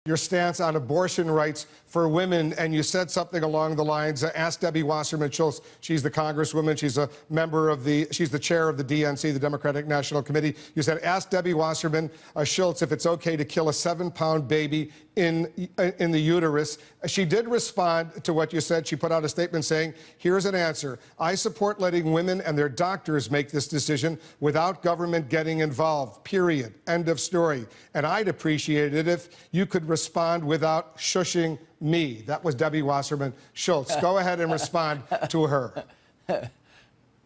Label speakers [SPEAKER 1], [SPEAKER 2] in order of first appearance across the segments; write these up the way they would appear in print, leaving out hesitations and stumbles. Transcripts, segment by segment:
[SPEAKER 1] your stance on abortion rights for women, and you said something along the lines, ask Debbie Wasserman Schultz. She's the congresswoman. She's a member of she's the chair of the DNC, the Democratic National Committee. You said, ask Debbie Wasserman Schultz if it's okay to kill a 7-pound baby in the uterus. She did respond to what you said. She put out a statement saying, here's an answer. I support letting women and their doctors make this decision without government getting involved, period. End of story. And I'd appreciate it if you could respond without shushing me. That was Debbie Wasserman Schultz. Go ahead and respond to her.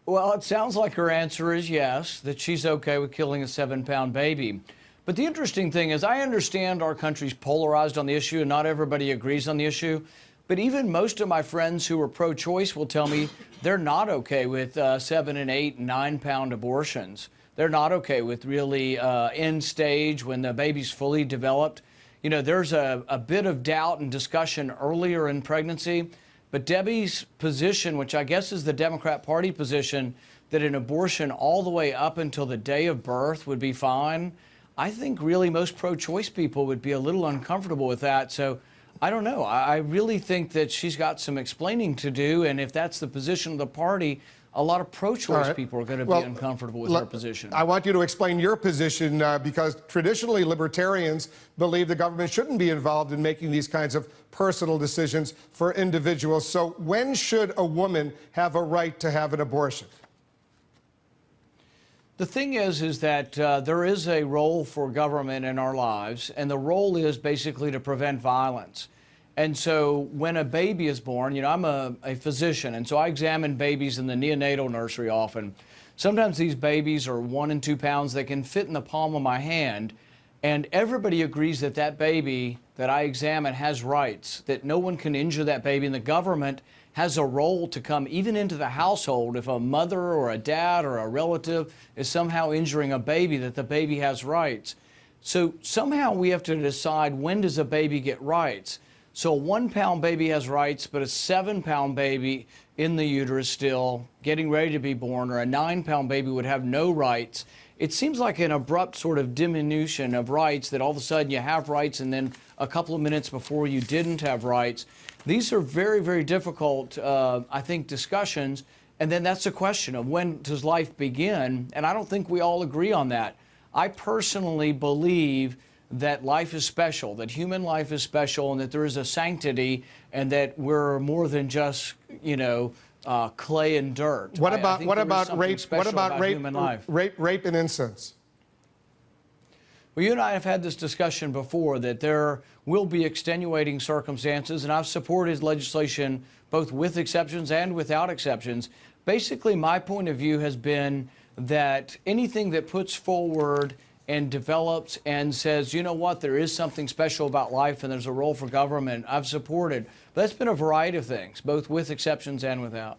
[SPEAKER 2] Well, it sounds like her answer is yes, that she's okay with killing a 7-pound baby. But the interesting thing is, I understand our country's polarized on the issue and not everybody agrees on the issue. But even most of my friends who are pro-choice will tell me they're not okay with 7 and 8 and 9-pound abortions. They're not okay with really end stage when the baby's fully developed. You know, there's a bit of doubt and discussion earlier in pregnancy. But Debbie's position, which I guess is the Democrat Party position, that an abortion all the way up until the day of birth would be fine, I think really most pro-choice people would be a little uncomfortable with that. So I don't know. I really think that she's got some explaining to do. And if that's the position of the party, a lot of pro-choice people are going to be uncomfortable with her position.
[SPEAKER 1] I want you to explain your position because traditionally libertarians believe the government shouldn't be involved in making these kinds of personal decisions for individuals. So when should a woman have a right to have an abortion?
[SPEAKER 2] The thing is that there is a role for government in our lives, and the role is basically to prevent violence. And so when a baby is born, you know, I'm a physician, and so I examine babies in the neonatal nursery often. Sometimes these babies are 1 and 2 pounds. They can fit in the palm of my hand, and everybody agrees that that baby that I examine has rights, that no one can injure that baby, and the government has a role to come even into the household if a mother or a dad or a relative is somehow injuring a baby, that the baby has rights. So somehow we have to decide, when does a baby get rights? So a 1-pound baby has rights, but a 7-pound baby in the uterus still getting ready to be born, or a 9-pound baby would have no rights. It seems like an abrupt sort of diminution of rights, that all of a sudden you have rights and then a couple of minutes before you didn't have rights. These are very, very difficult, I think, discussions. And then that's the question of, when does life begin? And I don't think we all agree on that. I personally believe that life is special, that human life is special, and that there is a sanctity, and that we're more than just, you know, clay and dirt.
[SPEAKER 1] What about rape? What about rape and incest?
[SPEAKER 2] Well, you and I have had this discussion before, that there will be extenuating circumstances, and I've supported legislation both with exceptions and without exceptions. Basically, my point of view has been that anything that puts forward and develops and says, you know what, there is something special about life and there's a role for government, I've supported. But that's been a variety of things, both with exceptions and without.